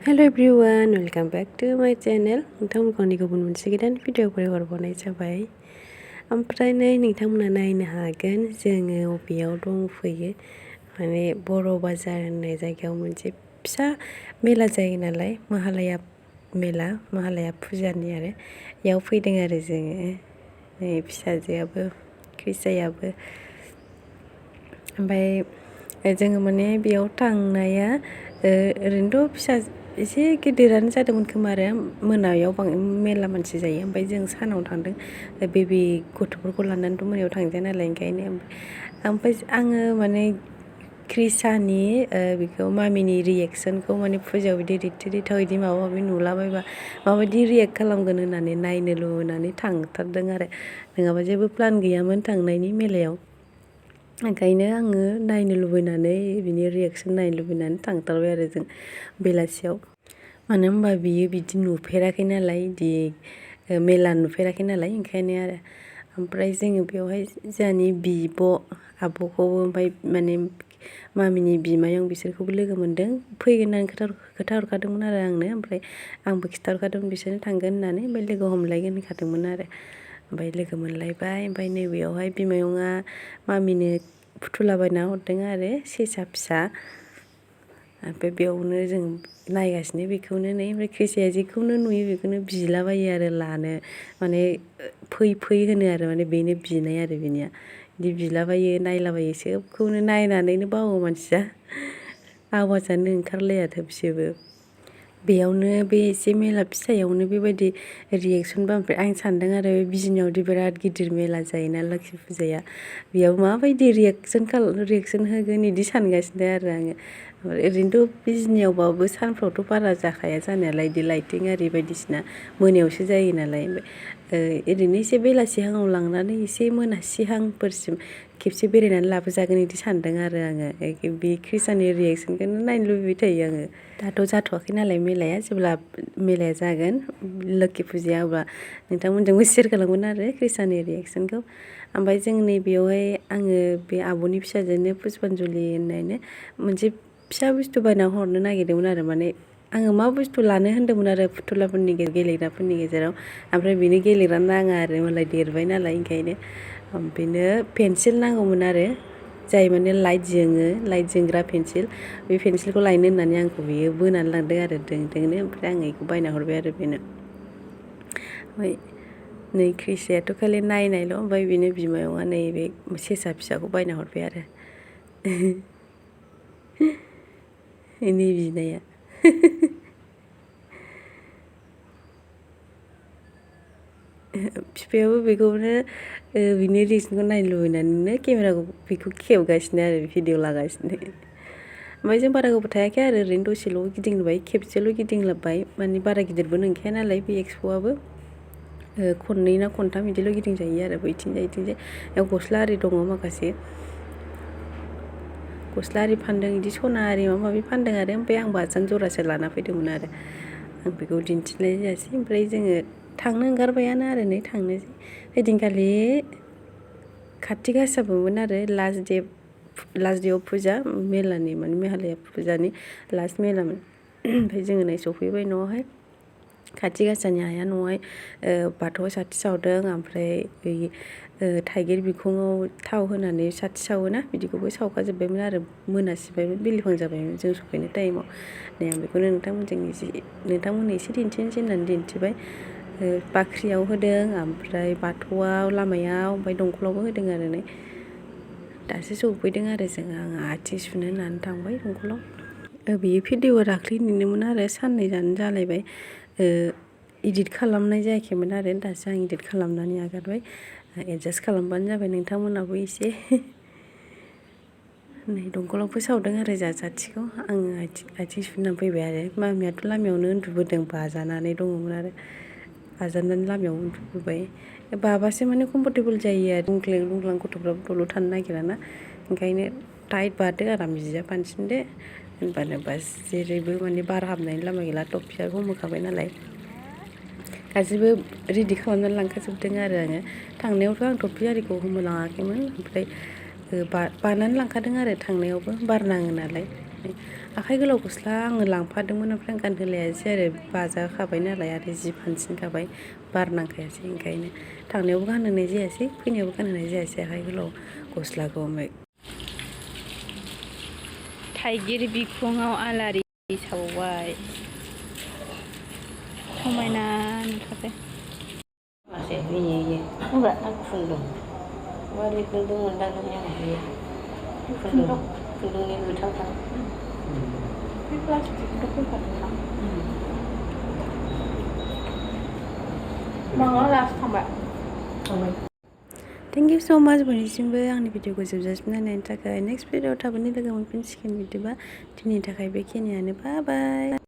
Hello' everyone welcome back to माय channel. नोंथांमोनखौ आंनि गुबुन मोनसे गोदान भिडिअफोर हरबावनाय जाबाय। ओमफ्राय नोंथांमोना नायनो हागोन जोङो अबेयाव दंफैयो। माने बर' बाजार होननाय जायगायाव मोनसे फिसा मेला जायो नालाय, महालया फुजानि आरो बेयाव फैदों आरो जोङो। नै फिसाजोआबो खैसायाबो। ओमफ्राय जोङो माने बेयाव थांनाया ओरैनोथ' फिसा एसे गिदिरानो जादोंमोन खोमा आरो मोनायाव मेला मानसि जायो। ओमफ्राय जों सानाव थांदों बेबि गथ'फोरखौ लानानैथ' मोनायाव थांजाया नालाय, ओंखायनो ओमफ्राय आङो माने क्रिसानि बेखौ मामिनि रियेक्सनखौ माने फुजायाव बिदि रिथिरिथाव बिदि माबा माबि नुलाबायबा माबायदि रियेक्ट खालामगोन होननानै नायनो लुबैनानै थांथारदों आरो। नङाबा जेबो प्लान गैयामोन थांनायनि मेलायाव। ओंखायनो आङो नायनो लुबैनानै बिनि रियेक्सन नायनो लुबैनानै थांथारबाय आरो जों बेलासियाव। मानो होनबा बियो बिदि नुफेराखै नालाय, बिदि मेला नुफेराखै नालाय, ओंखायनो आरो। ओमफ्राय जोङो बेवहाय जोंहानि बिब' आब'खौबो ओमफ्राय माने मामिनि बिमायं बिसोरखौबो लोगो मोनदों। फैगोन होननानै खोथा हरखादोंमोन आरो आंनो। ओमफ्राय आंबो खिन्थाहरखादोंमोन बिसोरनो थांगोन होननानै। ओमफ्राय लोगो हमलायगोन होनखादोंमोन आरो। ओमफ्राय लोगो मोनलायबाय। ओमफ्राय नैबेयावहाय बिमायंआ मामिनो फुथुला बायना हरदों आरो सेसा फिसा। ओमफ्राय बेयावनो जों नायगासिनो बेखौनो ओमफ्राय खैसाया जेखौनो नुयो बेखौनो बिलाबायो आरो लानो। माने फै होनो आरो, माने बेनो बिनाय आरो बेनिया। बिदि बिलाबायो नायलाबायो, सोबखौनो नायनानैनो बावो मानसिया। आवाजानो ओंखारलाया थोबसेबो। बेयावनो बे एसे मेला फिसायावनो बेबायदि रियेक्सनबा, ओमफ्राय आं सानदों आरो बे बिजनियावदि बिराद गिदिर मेला जायोना लोखि फुजाया, बेयाव माबायदि रियेक्सन होगोन बिदि सानगासिनो आरो आङो। ओरैनोथ' बिजनियावबाबो सानफ्रावथ' बारा जाखाया जानायालाय, बिदि लाइटिं आरि बायदिसिना मोनायावसो जायो नालाय। ओरैनो एसे बेलासिहाङाव लांनानै एसे मोनासिहांफोरसिम खेबसे बेरायनानै लाबोजागोन बिदि सानदों आरो आङो। बे क्रिसानि रियेक्सनखौनो नायनो लुबैबाय थायो आङो। दाथ' जाथ'वाखै नालाय मेलाया, जेब्ला मेलाया जागोन लोखि फुजाया, अब्ला नोंथांमोनजोंबो सेयार खालामगोन आरो क्रिसानि रियेक्सनखौ। ओमफ्राय जों नैबेयावहाय आङो बे आब'नि फिसाजोनो पुष्पान्जलि होननायनो मोनसे फिसा बुस्थु बायना हरनो नागिरदोंमोन आरो। माने आङो मा बुस्थु लानो होन्दोंमोन आरो फुथुलाफोरनि गेलेग्राफोरनि गेजेराव। ओमफ्राय बेनो गेलेग्रा नाङा आरो, मालाय देरबाय नालाय, ओंखायनो बेनो पेन्सिल नांगौमोन आरो, जाय माने लाइट जोंग्रा पेन्सिल। बे पेन्सिलखौ लायनो होननानै आंखौ बियो बोनानै लांदों आरो दोंनो। ओमफ्राय आं बेखौ बायना हरबाय आरो बेनो। ओमफ्राय नै क्रिसायाथ' खालि नायनायल', ओमफ्राय बेनो बिमायंआ नैबे सेसा फिसाखौ बायना हरबाय आरो। नै बिनाया बिफायाबो बेखौनो बिनि रियेक्सनखौ नायनो लुबैनानैनो केमेराखौ बेखौ खेबगासिनो आरो भिडिअ लागासिनो। ओमफ्राय जों बारा गोबाव थायाखै आरो, ओरैनो दसेल' गिदिंबाय, खेबसेल' गिदिंलाबबाय। माने बारा गिदिरबो नंखाया नालाय बे एक्सप'आबो। खननै ना खनथाम बिदिल' गिदिंजायो आरो। बैथिंजाय बेयाव गस्ला आरि दङ माखासे। गस्ला आरि फानदों, बिदि सना आरि माबा माबि फानदों आरो। ओमफ्राय आंबो आसान जरासे लाना फैदोंमोन आरो। आं बेखौ दिन्थिनाय जायासै। ओमफ्राय जोङो थांनो ओंखारबायानो आरो, नै थांनोसै। ओइदिनखालि काति गासाबोमोन आरो, लास्ट दे अफ फुजा मेलानि, माने महालया फुजानि लास्ट मेलामोन। ओमफ्राय जोङो नै सफैबाय न'आवहाय। काति गासानि आइया न'आवहाय बाथौआव साथि सावदों। ओमफ्राय थाइगिर बिखङाव थाव होनानै साथि सावोना, बिदिखौबो सावखाजोब्बायमोन आरो। मोनासिबायमोन, बिलिफां जाबायमोन जों सफैनाय टाइमाव। नै आं बेखौनो नोंथांमोननो एसे दिन्थिनोसै होननानै दिन्थिबाय। बाख्रियाव होदों, ओमफ्राय बाथौआव, लामायाव, ओमफ्राय दंखलावबो होदों आरो। नै दासो सफैदों आरो जोङो। आङो आथिं सुनो होननानै थांबाय दंखलाव। बेयो भिडिअआ दाख्लैनिनोमोन आरो, साननैयानो जालायबाय। इदिट खालामनाय जायाखैमोन आरो, दासो आं इदिट खालामनानै आगारबाय। एडजास्ट खालामबानो जाबाय नोंथांमोनाबो एसे। नै दंखलावबो सावदों आरो जा साथिखौ। आङो आथिं सुनानै फैबाय आरो। मामियाथ' लामायावनो उन्दुबोदों, बाजानानै दङमोन आरो। बाजानानै लामायाव उन्दुबोबाय। बाबासो माने कमफर्टेबोल जायो आरो। दुंग्लें दुंग्लां गथ'फ्राबो दलद थानो नागिराना, ओंखायनो टाइट बादो, आराम जिया फानसिनदो, होनबानो बास जेरैबो माने बार हाबनायनि लामा गैला। टफिया हमहोखाबाय नालाय, गासैबो रेडि खालामनानै लांखाजोबदों आरो आङो। थांनायावथ' आं टफि आरिखौ हमहोलाङाखैमोन। ओमफ्राय बानानै लांखादों आरो थांनायावबो, बार नाङो नालाय। आखाइ गोलाव गस्ला आङो लांफादोंमोन ओमफ्राय आं गानहोलायासै आरो बाजाखाबाय नालाय आरो जि फानसिनखाबाय बार नांखायासै ओंखायनो थांनायावबो गानहोनाय जायासै फैनायावबो गानहोनाय जायासै आखाइ गोलाव गस्लाखौ। ओमफ्राय थाइगिर बिखङाव आलारि सावबाय समायना नुथारदों। मासे बियो होनबा आं खुन्दुं मारै खुन्दुं मोनदांदों आं बियो खुन्दुंनि गोथांथां बे प्लास्टिकखौथ' फैखादों ना माला लास्ट थांबाय। थेंक इउ स' माच बयनिसिमबो आंनि भिडिअखौ जोबजासिम नायनायनि थाखाय। नेक्स्ट भिडिअआव थाबैनो लोगो मोनफिनसिगोन। बिदिबा दिनैनि थाखाय बेखिनियानो। बाय बाय।